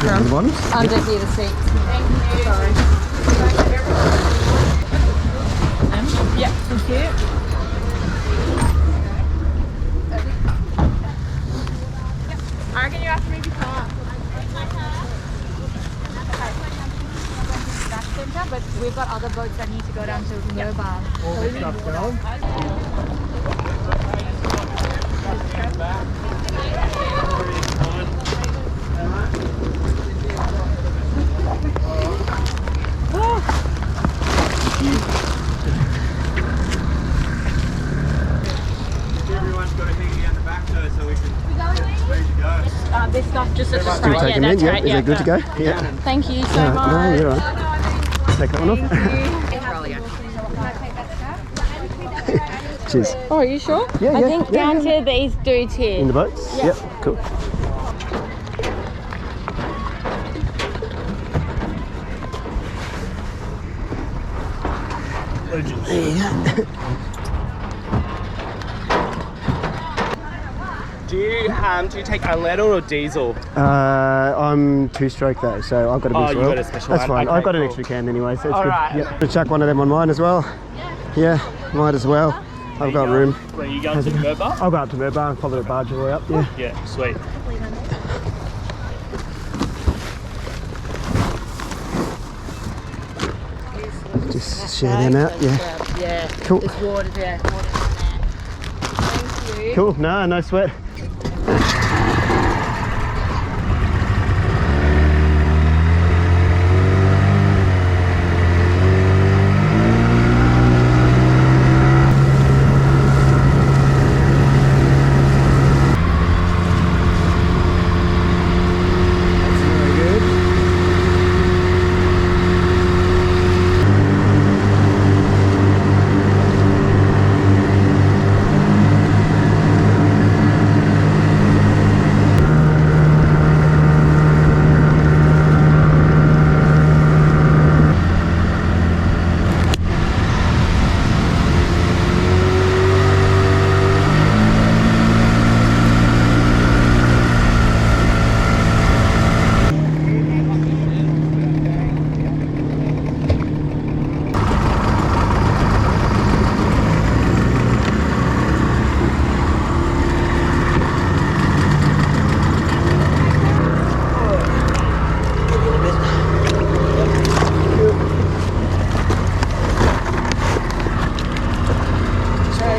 from? Underneath the seat. Sorry. Yeah, thank you. I reckon you have to move your car. Centre, but we've got other boats that need to go down to Mobile. All this stuff going. Everyone's got a higgy down the back though, so we can ready to go. This stuff just at the Do we front. take them in? Yeah, is it good to go? Yeah. Thank you so much. No, you're right. Take that one off. Cheers. Oh, are you sure? Yeah, I yeah, think yeah, down yeah. to these dudes here. In the boats? Yeah. Yep, cool. Do you take a lead or diesel? I'm two-stroke though, so I've got a big Oh, soil. you got a special That's one. fine. Okay, I've got an cool. extra can anyway, so it's All good. right. Yep. I'll chuck one of them on mine as well. Yeah, might as well. I've got room. Where you going to Murbar? I'll go up to Murbar and follow the barge all the way up. Yeah. Yeah, sweet. Just share them out. Yeah. Yeah. Cool. There's water there. Water in there. Thank you. Cool. No sweat.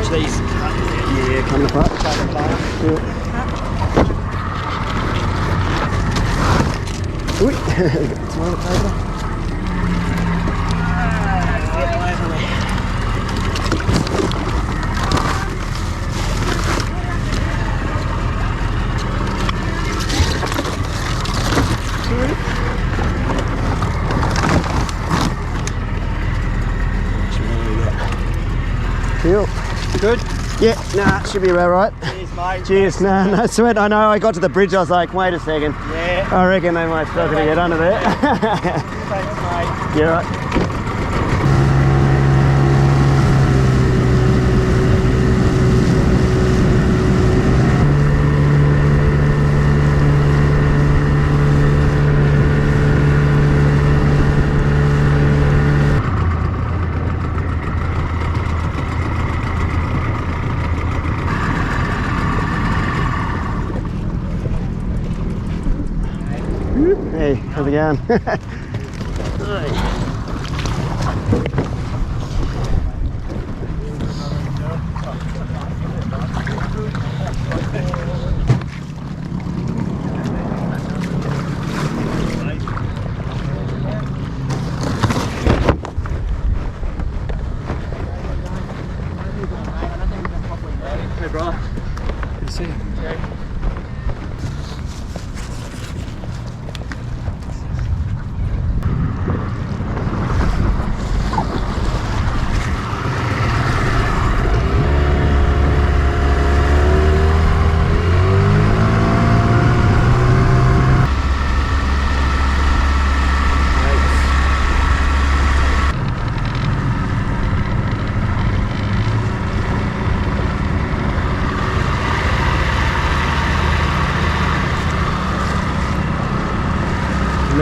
These. Yeah, coming apart. Cool. Ui, got toilet paper. Cool. Good? Yeah, nah, should be about right. Cheers, mate. Cheers, no sweat. I know, I got to the bridge, I was like, wait a second. Yeah. I reckon they might struggle to get under there. Thanks, mate. You're right. Hey, how's it going? Hey, bro. Good to see you.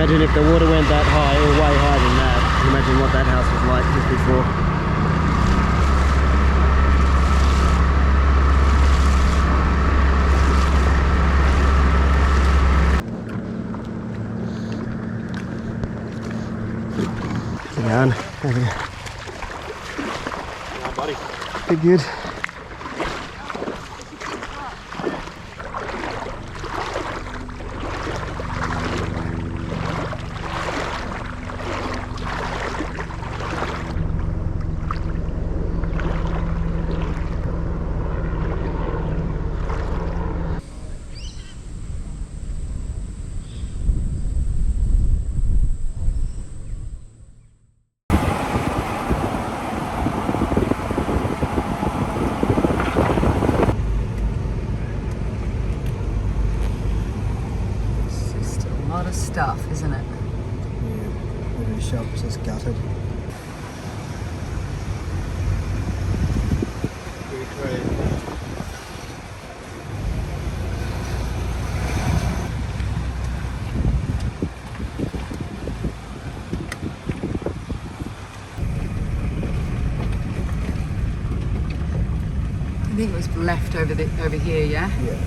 Imagine if the water went that high, or way higher than that. Imagine what that house was like just before. Down. Yeah, buddy. Be good. Stuff, isn't it? Yeah, every shop's just gutted. I think it was left over here, yeah? Yeah.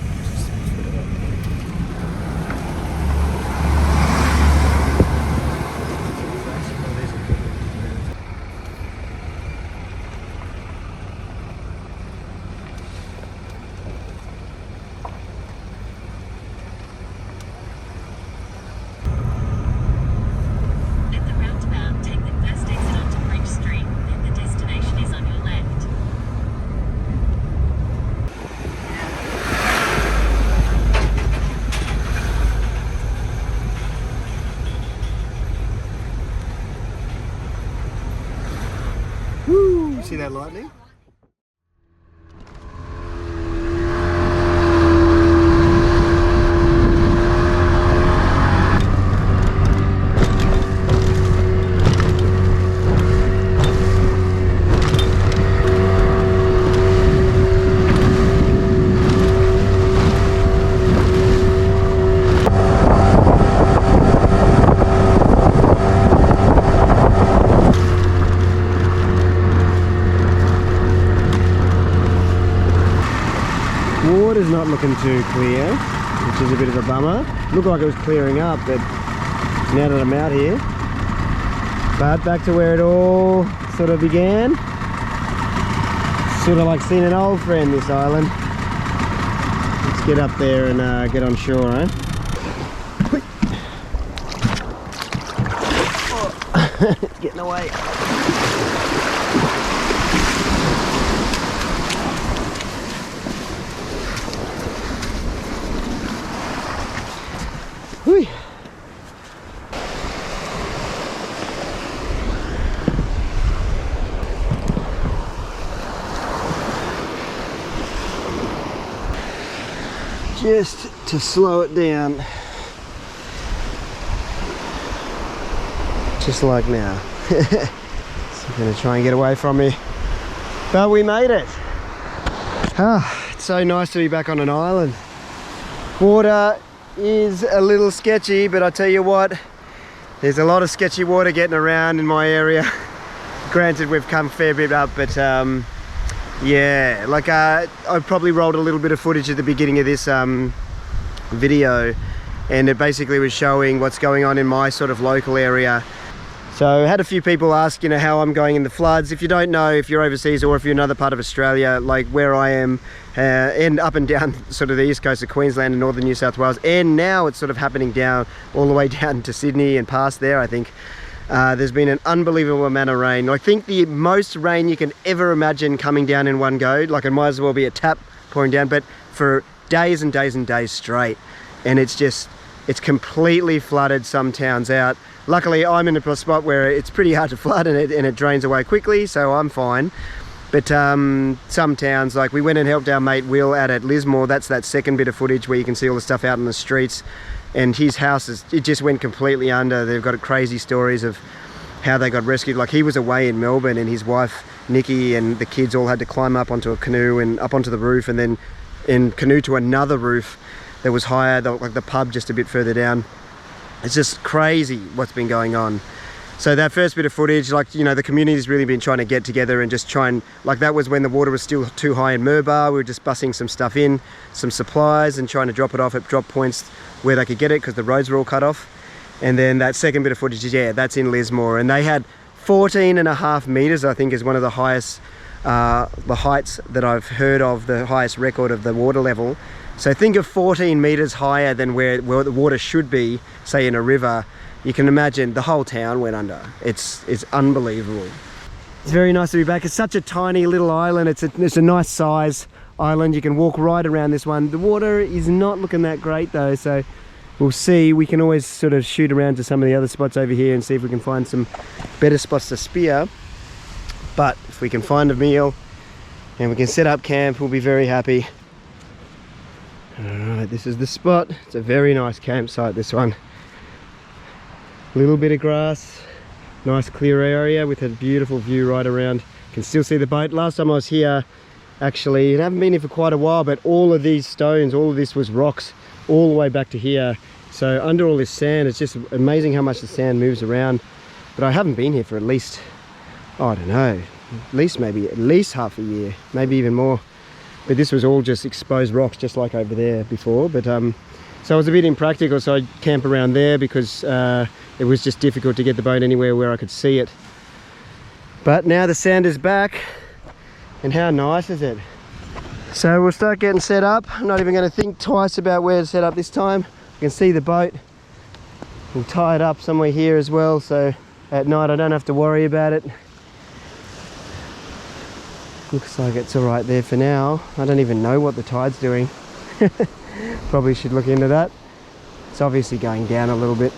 Woo! See that lightning? Water's not looking too clear, which is a bit of a bummer. Looked like it was clearing up, but now that I'm out here. But back to where it all sort of began. Sort of like seeing an old friend, this island. Let's get up there and get on shore, eh? It's getting away. Whee. Just to slow it down, just like now. It's going to try and get away from me, but we made it. It's so nice to be back on an island. Water is a little sketchy, but I tell you what, there's a lot of sketchy water getting around in my area. Granted, we've come a fair bit up, but yeah, like I probably rolled a little bit of footage at the beginning of this video, and it basically was showing what's going on in my sort of local area. So I had a few people ask, you know, how I'm going in the floods. If you don't know, if you're overseas or if you're in another part of Australia, like where I am, and up and down sort of the east coast of Queensland and northern New South Wales, and now it's sort of happening down all the way down to Sydney and past there, I think. There's been an unbelievable amount of rain. I think the most rain you can ever imagine coming down in one go. Like it might as well be a tap pouring down, but for days and days and days straight. And it's completely flooded some towns out. Luckily, I'm in a spot where it's pretty hard to flood and it drains away quickly, so I'm fine. But some towns, like we went and helped our mate Will out at Lismore. That's that second bit of footage where you can see all the stuff out in the streets. And his house, it just went completely under. They've got crazy stories of how they got rescued. Like he was away in Melbourne and his wife, Nikki, and the kids all had to climb up onto a canoe and up onto the roof, and then in canoe to another roof that was higher, like the pub just a bit further down. It's just crazy what's been going on. So that first bit of footage, like, you know, the community's really been trying to get together and just try and, like, that was when the water was still too high in Murbar. We were just bussing some stuff in, some supplies, and trying to drop it off at drop points where they could get it because the roads were all cut off. And then that second bit of footage is, yeah, that's in Lismore, and they had 14.5 meters, I think, is one of the highest, the heights that I've heard of, the highest record of the water level. So think of 14 meters higher than where the water should be, say in a river. You can imagine the whole town went under. It's unbelievable. It's very nice to be back. It's such a tiny little island. It's a nice size island. You can walk right around this one. The water is not looking that great though, so we'll see. We can always sort of shoot around to some of the other spots over here and see if we can find some better spots to spear. But if we can find a meal and we can set up camp, we'll be very happy. Alright, this is the spot. It's a very nice campsite, this one. Little bit of grass, nice clear area with a beautiful view right around. You can still see the boat. Last time I was here, actually, and I haven't been here for quite a while, but all of these stones, all of this was rocks all the way back to here. So under all this sand, it's just amazing how much the sand moves around. But I haven't been here for at least, I don't know, at least half a year, maybe even more. But this was all just exposed rocks, just like over there before. But so it was a bit impractical, so I'd camp around there because it was just difficult to get the boat anywhere where I could see it. But now the sand is back, and how nice is it? So we'll start getting set up. I'm not even going to think twice about where to set up this time. You can see the boat. We'll tie it up somewhere here as well, so at night I don't have to worry about it. Looks like it's all right there for now. I don't even know what the tide's doing. Probably should look into that. It's obviously going down a little bit.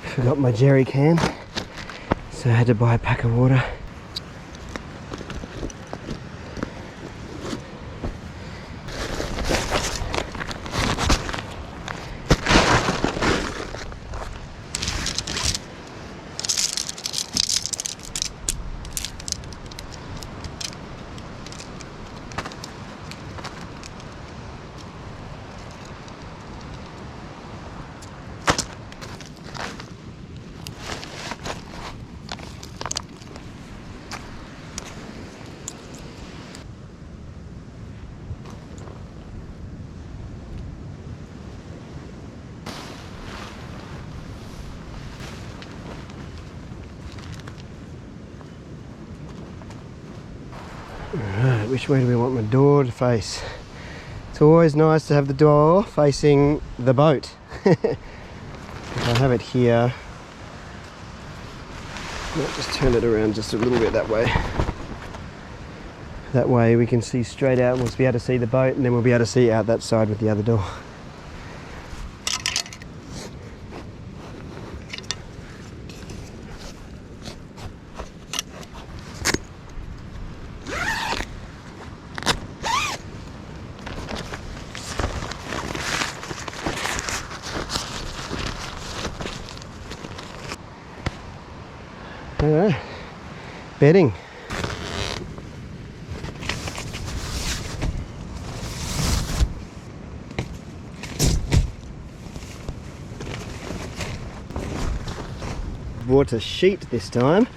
Forgot my jerry can, so I had to buy a pack of water. Alright, which way do we want my door to face? It's always nice to have the door facing the boat. If I have it here, I'll just turn it around just a little bit that way. That way we can see straight out, we'll be able to see the boat, and then we'll be able to see out that side with the other door. Alright, bedding. Bought a sheet this time.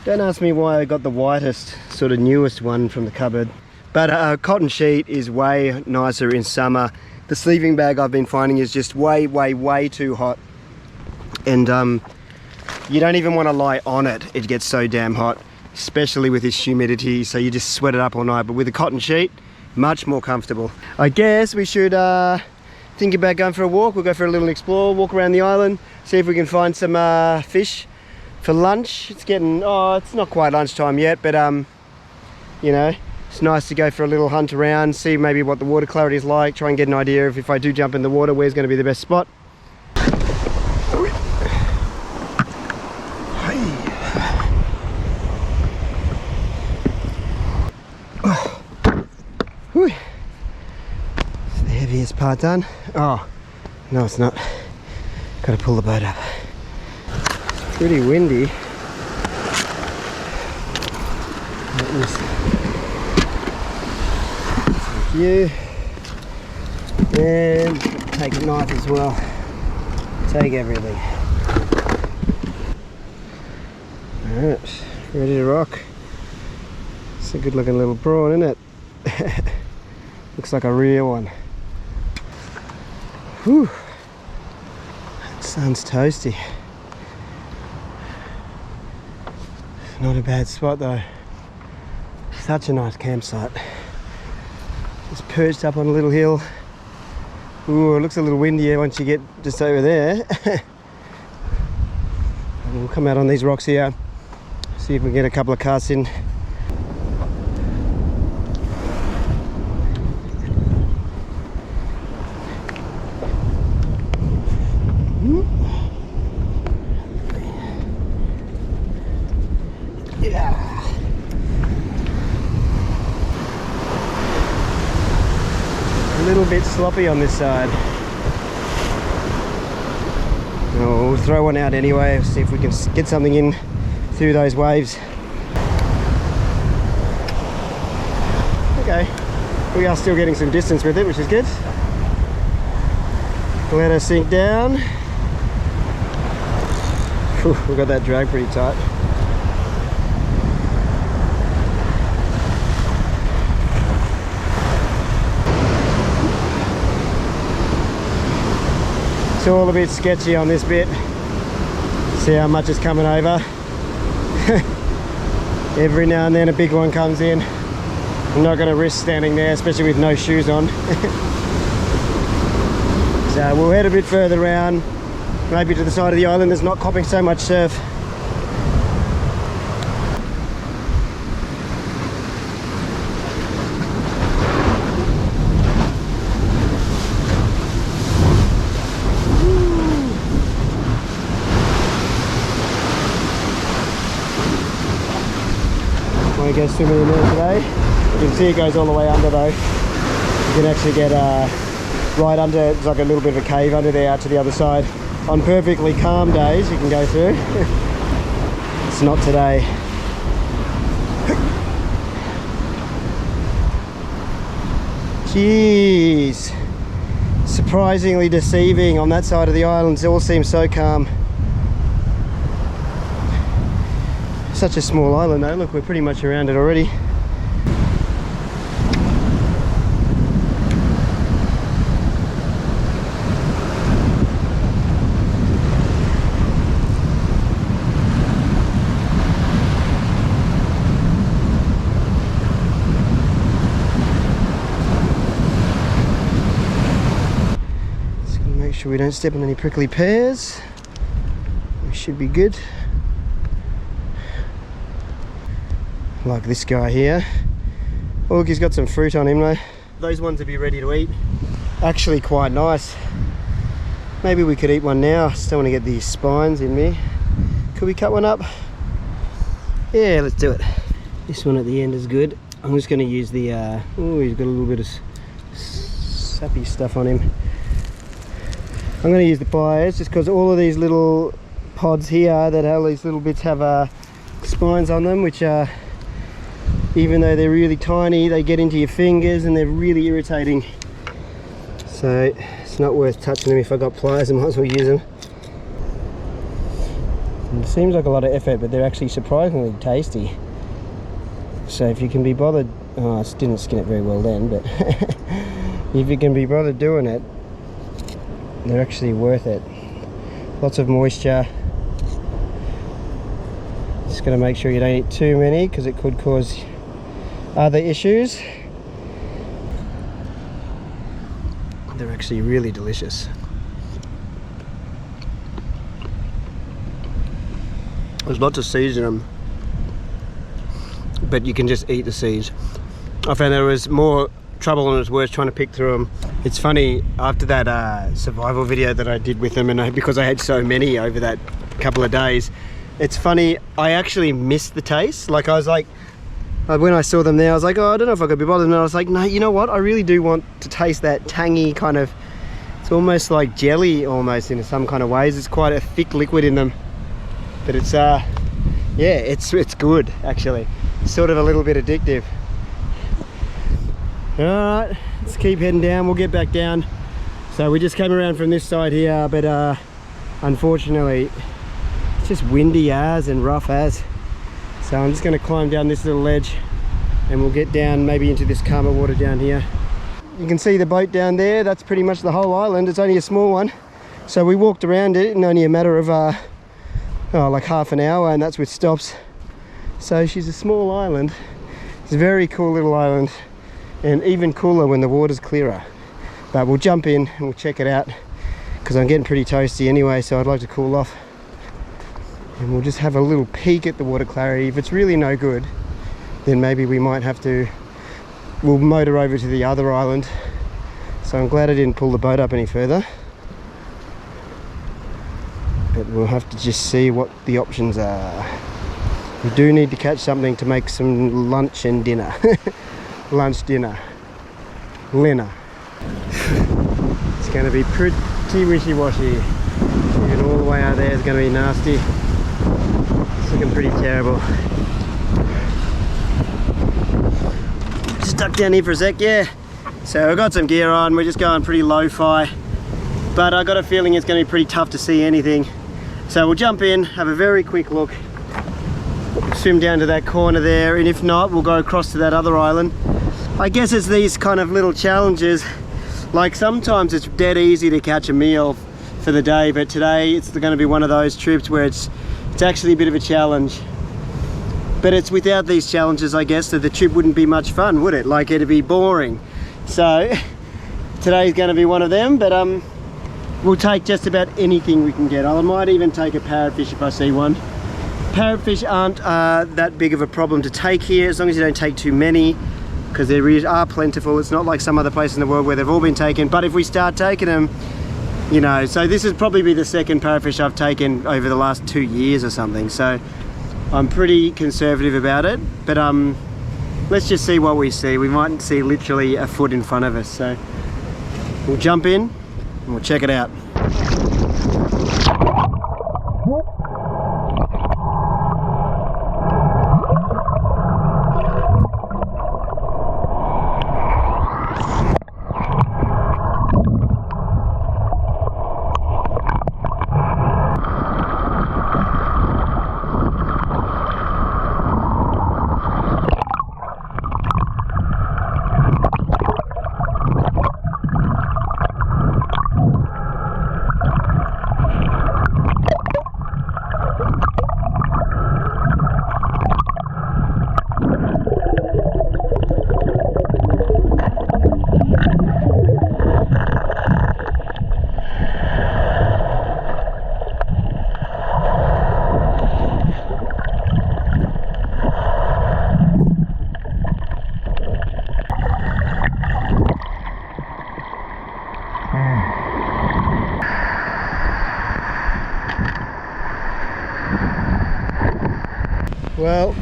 Don't ask me why I got the whitest, sort of newest one from the cupboard. But a cotton sheet is way nicer in summer. The sleeping bag I've been finding is just way too hot. And you don't even want to lie on it. It gets so damn hot, especially with this humidity, so you just sweat it up all night. But with a cotton sheet, much more comfortable. I guess we should think about going for a walk. We'll go for a little explore, walk around the island, see if we can find some fish for lunch. It's getting, it's not quite lunchtime yet, but you know, it's nice to go for a little hunt around, see maybe what the water clarity is like, try and get an idea of if I do jump in the water, where's going to be the best spot. It's the heaviest part done. Oh, no it's not. Got to pull the boat up. pretty windy. Thank you. And take a knife as well. Take everything. Alright, ready to rock. It's a good looking little prawn, isn't it? Looks like a real one. Whew. That sun's toasty. Not a bad spot though. Such a nice campsite. Just perched up on a little hill. Ooh, it looks a little windier once you get just over there. And we'll come out on these rocks here, see if we can get a couple of casts in. Yeah. A little bit sloppy on this side. Oh, we'll throw one out anyway, see if we can get something in through those waves. Okay, we are still getting some distance with it, which is good. Let her sink down. Whew, we got that drag pretty tight. It's all a bit sketchy on this bit. See how much is coming over. Every now and then a big one comes in. I'm not going to risk standing there, especially with no shoes on. So we'll head a bit further around, maybe to the side of the island that's not copping so much surf. I guess swimming in there today. You can see it goes all the way under though. You can actually get right under, it's like a little bit of a cave under there out to the other side. On perfectly calm days you can go through. It's not today. Jeez. Surprisingly deceiving on that side of the island. It all seems so calm. Such a small island though, look, we're pretty much around it already. Just gonna make sure we don't step on any prickly pears. We should be good. Like this guy here. Oh, look, he's got some fruit on him though. Those ones would be ready to eat. Actually quite nice. Maybe we could eat one now. I still want to get these spines in me. Could we cut one up? Yeah, let's do it. This one at the end is good. I'm just going to use the, oh, he's got a little bit of sappy stuff on him. I'm going to use the pliers just because all of these little pods here that have these little bits have spines on them, which are, even though they're really tiny, they get into your fingers and they're really irritating. So it's not worth touching them. If I got pliers, I might as well use them. And it seems like a lot of effort, but they're actually surprisingly tasty. So if you can be bothered, oh, I didn't skin it very well then, but if you can be bothered doing it, they're actually worth it. Lots of moisture. Just got to make sure you don't eat too many because it could cause other issues. They're actually really delicious. There's lots of seeds in them, but you can just eat the seeds. I found there was more trouble and it was worse trying to pick through them. It's funny, after that survival video that I did with them, and because I had so many over that couple of days, it's funny, I actually missed the taste. Like I was like, when I saw them there, I was like, oh, I don't know if I could be bothered. And I was like, no, you know what? I really do want to taste that tangy kind of, it's almost like jelly almost in some kind of ways. It's quite a thick liquid in them. but it's yeah, it's good actually. It's sort of a little bit addictive. All right, let's keep heading down. We'll get back down. So we just came around from this side here, but unfortunately it's just windy as and rough as. So I'm just going to climb down this little ledge and we'll get down maybe into this calmer water down here. You can see the boat down there. That's pretty much the whole island. It's only a small one. So we walked around it in only a matter of like half an hour, and that's with stops. So she's a small island. It's a very cool little island, and even cooler when the water's clearer. But we'll jump in and we'll check it out because I'm getting pretty toasty anyway, so I'd like to cool off. And we'll just have a little peek at the water clarity. If it's really no good, then maybe we might have to, we'll motor over to the other island. So I'm glad I didn't pull the boat up any further. But we'll have to just see what the options are. We do need to catch something to make some lunch and dinner. Lunch, dinner, dinner. It's going to be pretty wishy-washy. Even all the way out there is going to be nasty. It's looking pretty terrible. Just duck down here for a sec, yeah. So I've got some gear on. We're just going pretty lo-fi. But I got a feeling it's going to be pretty tough to see anything. So we'll jump in, have a very quick look, swim down to that corner there, and if not, we'll go across to that other island. I guess it's these kind of little challenges. Like sometimes it's dead easy to catch a meal for the day, but today it's going to be one of those trips where it's actually a bit of a challenge. But it's without these challenges, I guess, that the trip wouldn't be much fun, would it? Like, it'd be boring. So today's going to be one of them, but we'll take just about anything we can get. I might even take a parrotfish if I see one. Parrotfish aren't that big of a problem to take here, as long as you don't take too many, because they really are plentiful. It's not like some other place in the world where they've all been taken. But if we start taking them, you know, so this would probably be the second parrotfish I've taken over the last 2 years or something. So I'm pretty conservative about it. But let's just see what we see. We might see literally a foot in front of us. So we'll jump in and we'll check it out. Well,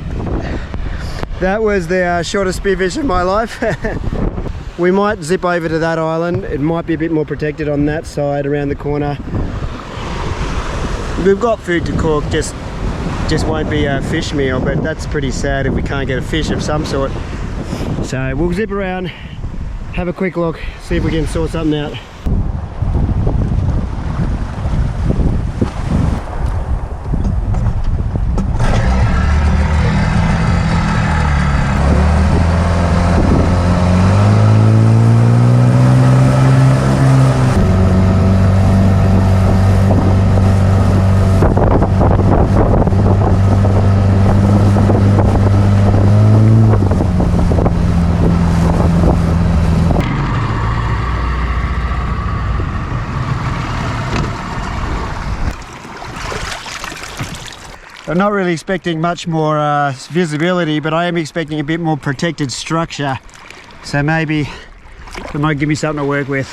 that was the shortest spearfish of my life. We might zip over to that island. It might be a bit more protected on that side around the corner. We've got food to cook, just won't be a fish meal, but that's pretty sad if we can't get a fish of some sort. So we'll zip around, have a quick look, see if we can sort something out. I'm not really expecting much more visibility, but I am expecting a bit more protected structure. So maybe it might give me something to work with.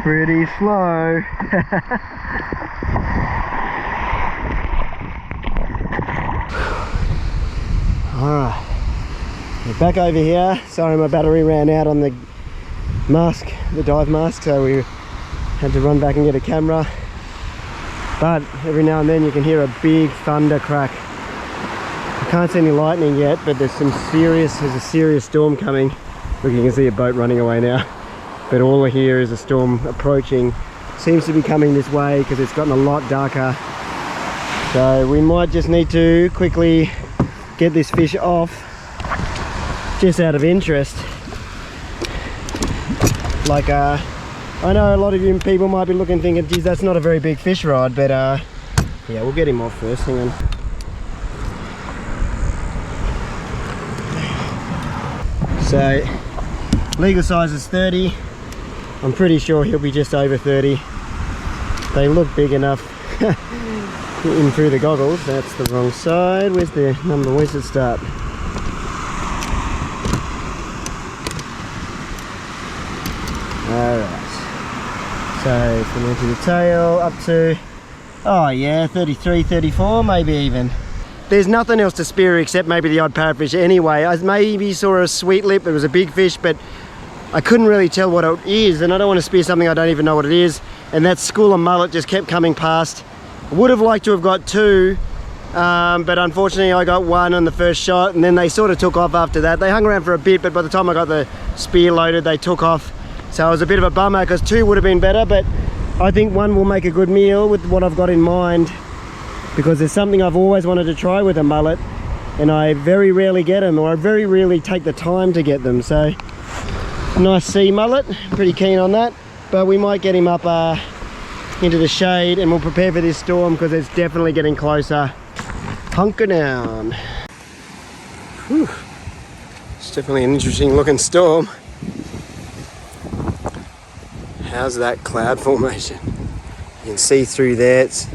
pretty slow. Alright, we're back over here. Sorry, my battery ran out on the mask, the dive mask, so we had to run back and get a camera. But every now and then you can hear a big thunder crack. I can't see any lightning yet, but there's a serious storm coming. Look, you can see a boat running away now. But all I hear is a storm approaching. Seems to be coming this way because it's gotten a lot darker. So we might just need to quickly get this fish off, just out of interest. Like, I know a lot of you people might be looking thinking, geez, that's not a very big fish rod, but yeah, we'll get him off first. Hang on. So, legal size is 30. I'm pretty sure he'll be just over 30. They look big enough in through the goggles. That's the wrong side. Where's the number? Where's it start? Alright. So from into the tail up to, oh yeah, 33, 34, maybe even. There's nothing else to spear except maybe the odd parrotfish anyway. I maybe saw a sweet lip. It was a big fish, but I couldn't really tell what it is, and I don't want to spear something I don't even know what it is. And that school of mullet just kept coming past. Would have liked to have got two, but unfortunately I got one on the first shot, and then they sort of took off after that. They hung around for a bit, but by the time I got the spear loaded, they took off. So it was a bit of a bummer because two would have been better, but I think one will make a good meal with what I've got in mind, because there's something I've always wanted to try with a mullet, and I very rarely get them, or I very rarely take the time to get them. So nice sea mullet, pretty keen on that, but we might get him up into the shade, and we'll prepare for this storm because it's definitely getting closer. Hunker down. Whew. It's definitely an interesting looking storm. How's that cloud formation? You can see through there. It's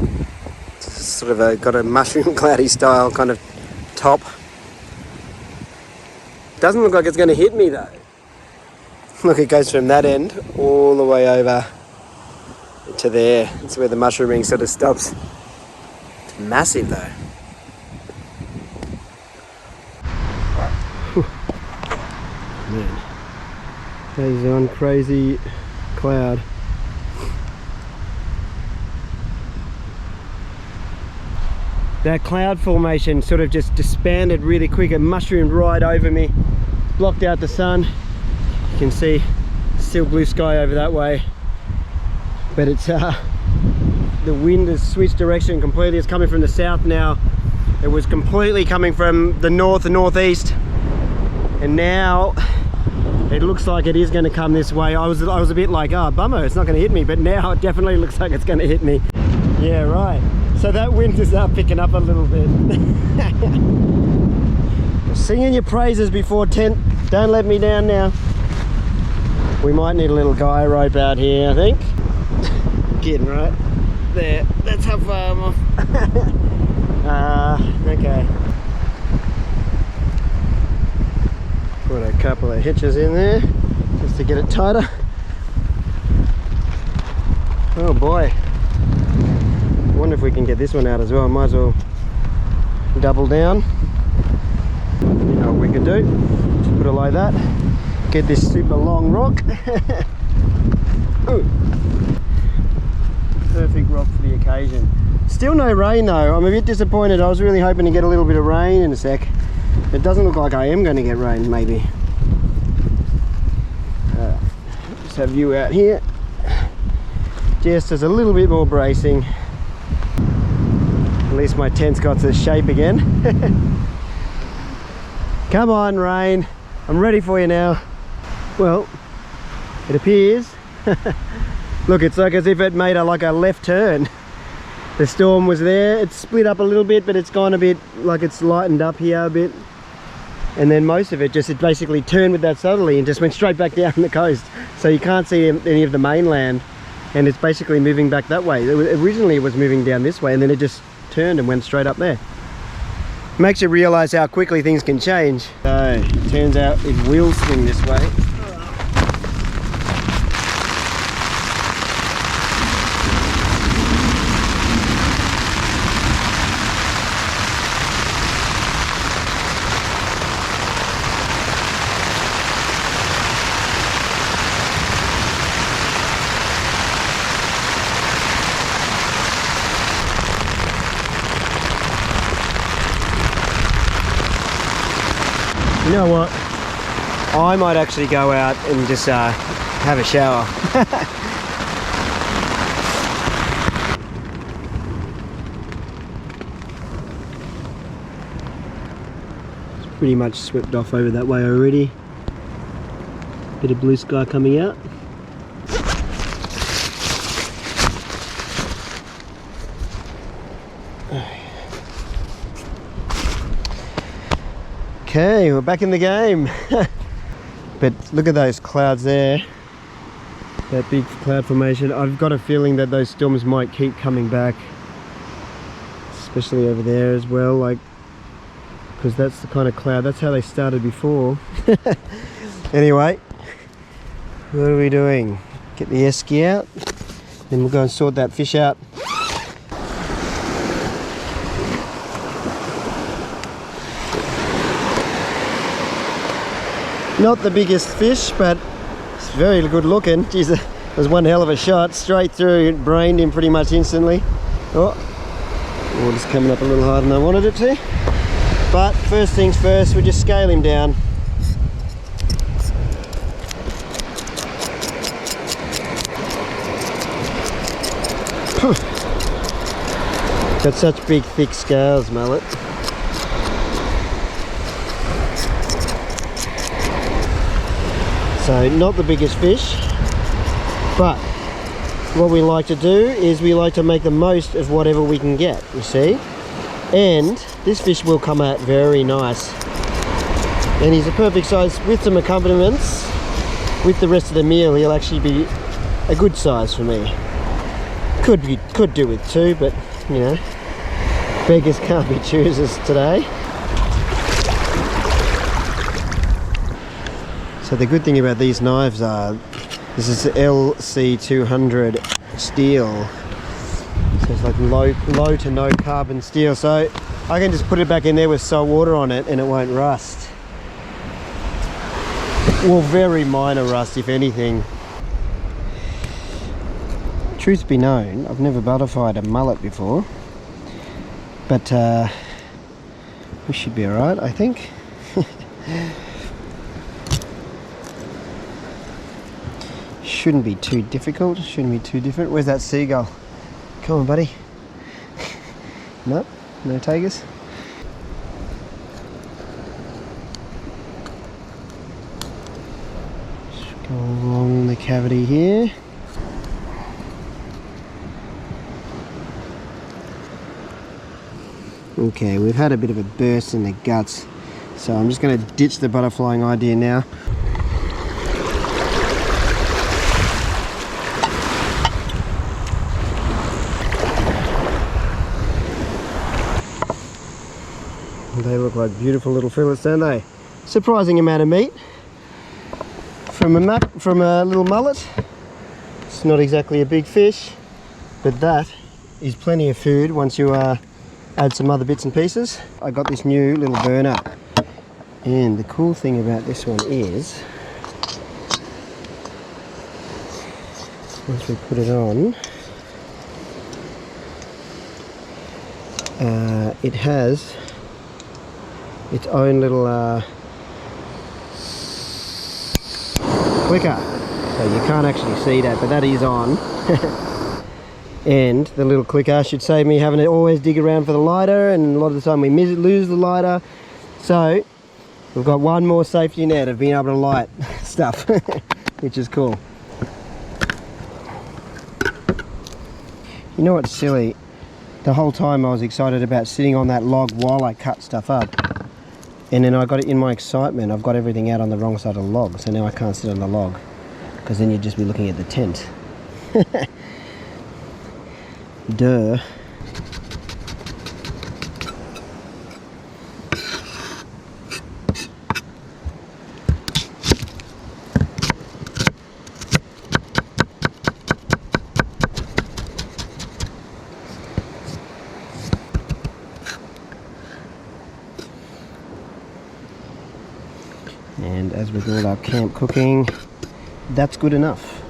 sort of got a mushroom cloudy style kind of top. Doesn't look like it's going to hit me though. Look, it goes from that end all the way over to there. It's where the mushrooming sort of stops. It's massive though. Whew. Man, that is one crazy cloud. That cloud formation sort of just disbanded really quick and mushroomed right over me, blocked out the sun. You can see still blue sky over that way, but it's the wind has switched direction completely. It's coming from the south now. It was completely coming from the north and northeast, and now it looks like it is going to come this way. I was a bit like, oh bummer, it's not going to hit me, but now it definitely looks like it's going to hit me. Yeah, right. So that wind is picking up a little bit. Singing your praises before tent. Don't let me down now. We might need a little guy rope out here, I think. Getting right there. That's how far I'm off. Okay. Put a couple of hitches in there just to get it tighter. Oh boy. I wonder if we can get this one out as well. Might as well double down. You know what we could do? Just put it like that. Get this super long rock. Ooh. Perfect rock for the occasion. Still no rain though. I'm a bit disappointed. I was really hoping to get a little bit of rain in a sec. It doesn't look like I am going to get rain, maybe. Just have you out here. Just as a little bit more bracing. At least my tent's got to shape again. Come on, rain. I'm ready for you now. Well, it appears. Look, it's like as if it made like a left turn. The storm was there. It's split up a little bit, but it's gone a bit, like it's lightened up here a bit. And then most of it basically turned with that southerly and just went straight back down the coast. So you can't see any of the mainland. And it's basically moving back that way. Originally it was moving down this way, and then it just turned and went straight up there. Makes you realize how quickly things can change. So it turns out it will swing this way. You know what? I might actually go out and just have a shower. It's pretty much swept off over that way already. Bit of blue sky coming out. Okay, we're back in the game. But look at those clouds there. That big cloud formation. I've got a feeling that those storms might keep coming back. Especially over there as well, like, because that's the kind of cloud, that's how they started before. Anyway, what are we doing? Get the esky out, then we'll go and sort that fish out. Not the biggest fish, but it's very good looking. Jeez, that was one hell of a shot. Straight through, it brained him pretty much instantly. Oh, water's coming up a little harder than I wanted it to. But first things first, we just scale him down. Got such big, thick scales, mullet. So not the biggest fish, but what we like to do is we like to make the most of whatever we can get, you see. And this fish will come out very nice. And he's a perfect size with some accompaniments. With the rest of the meal, he'll actually be a good size for me. Could do with two, but you know, beggars can't be choosers today. So the good thing about these knives are, this is LC200 steel. So it's like low to no carbon steel. So I can just put it back in there with salt water on it and it won't rust. Well, very minor rust, if anything. Truth be known, I've never butterflied a mullet before. But we should be alright, I think. Shouldn't be too difficult, shouldn't be too different. Where's that seagull? Come on, buddy. Nope, no takers. Just go along the cavity here. Okay, we've had a bit of a burst in the guts, so I'm just going to ditch the butterflying idea now. They look like beautiful little fillets, don't they? Surprising amount of meat from a little mullet. It's not exactly a big fish, but that is plenty of food once you add some other bits and pieces. I got this new little burner, and the cool thing about this one is once we put it on, it has its own little clicker. So you can't actually see that, but that is on. And the little clicker should save me having to always dig around for the lighter, and a lot of the time we lose the lighter. So we've got one more safety net of being able to light stuff, which is cool. You know what's silly? The whole time I was excited about sitting on that log while I cut stuff up. And then I got it in my excitement, I've got everything out on the wrong side of the log, so now I can't sit on the log, because then you'd just be looking at the tent. Duh. And as with all our camp cooking, that's good enough.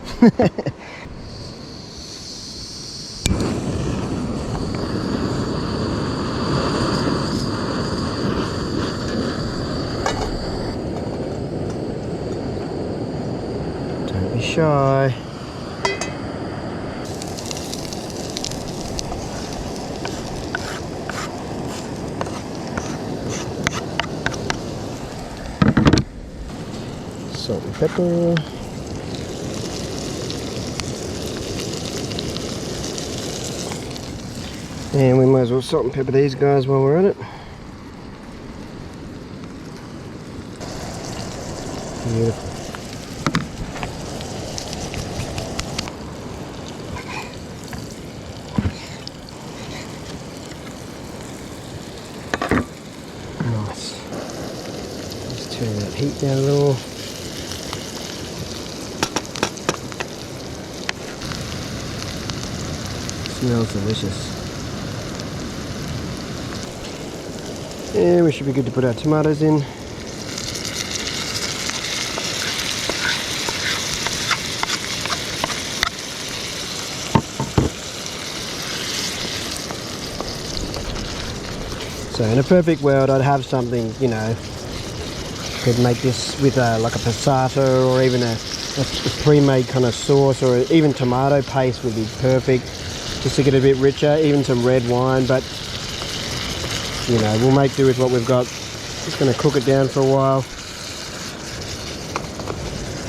shy. Salt and pepper. And we might as well salt and pepper these guys while we're at it. Beautiful. Nice. Just turn that heat down a little. Smells delicious. And we should be good to put our tomatoes in. So in a perfect world, I'd have something, you know, could make this with like a passata or even a pre-made kind of sauce, or even tomato paste would be perfect, just to get a bit richer, even some red wine. But you know, we'll make do with what we've got. Just going to cook it down for a while.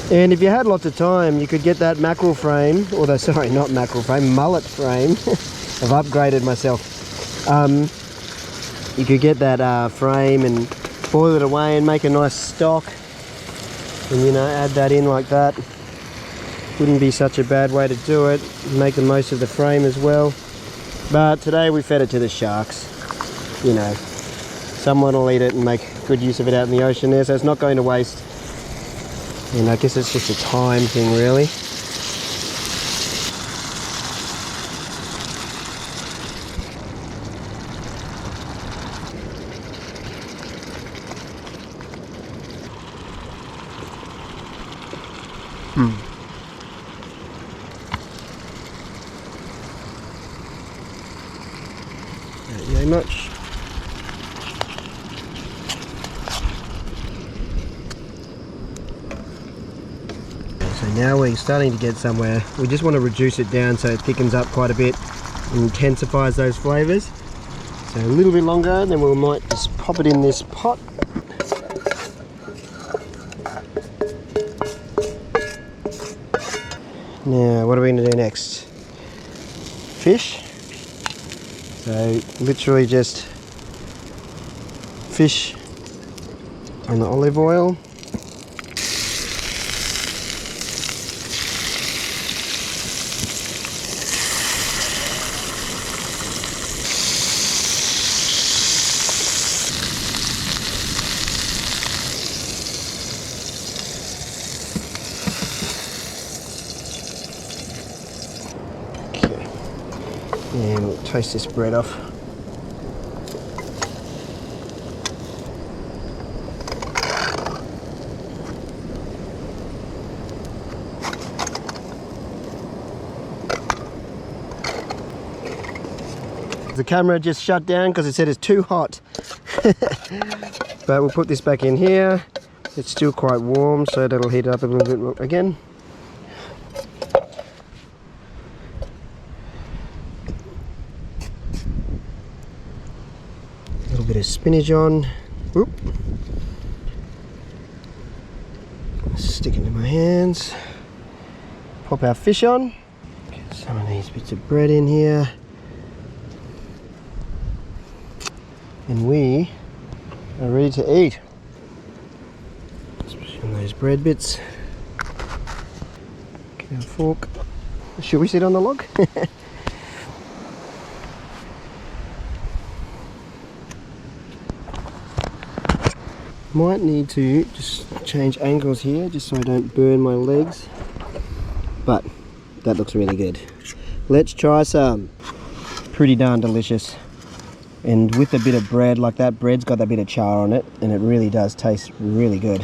And if you had lots of time, you could get that mackerel frame, or sorry, not mackerel frame, mullet frame. I've upgraded myself. You could get that frame and boil it away and make a nice stock, and you know, add that in like that. Wouldn't be such a bad way to do it. Make the most of the frame as well. But today we fed it to the sharks. You know, someone will eat it and make good use of it out in the ocean there, so it's not going to waste. And I guess it's just a time thing, really. Not very much. So now we're starting to get somewhere. We just want to reduce it down so it thickens up quite a bit and intensifies those flavours. So a little bit longer, then we might just pop it in this pot. Now, what are we going to do next? Fish. So literally just fish on the olive oil. And we'll toast this bread off. The camera just shut down because it said it's too hot. But we'll put this back in here. It's still quite warm, so that'll heat up a little bit more again. Bit of spinach on. Oop. Stick into my hands. Pop our fish on. Get some of these bits of bread in here. And we are ready to eat. Especially on those bread bits. Get our fork. Should we sit on the log? Might need to just change angles here just so I don't burn my legs, but that looks really good. Let's try some. Pretty darn delicious, and with a bit of bread, like that bread's got that bit of char on it, and it really does taste really good.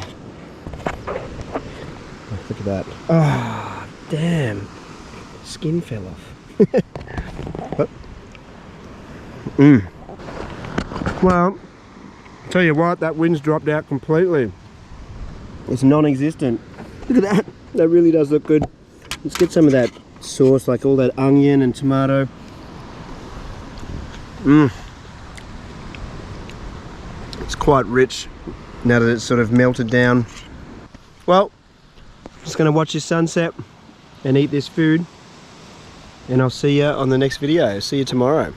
Oh, look at that. Oh damn, skin fell off. Well, tell you what, that wind's dropped out completely. It's non-existent. Look at that. that really does look good. Let's get some of that sauce, like all that onion and tomato. It's quite rich now that it's sort of melted down. Well, just gonna watch this sunset and eat this food, and I'll see you on the next video. See you tomorrow.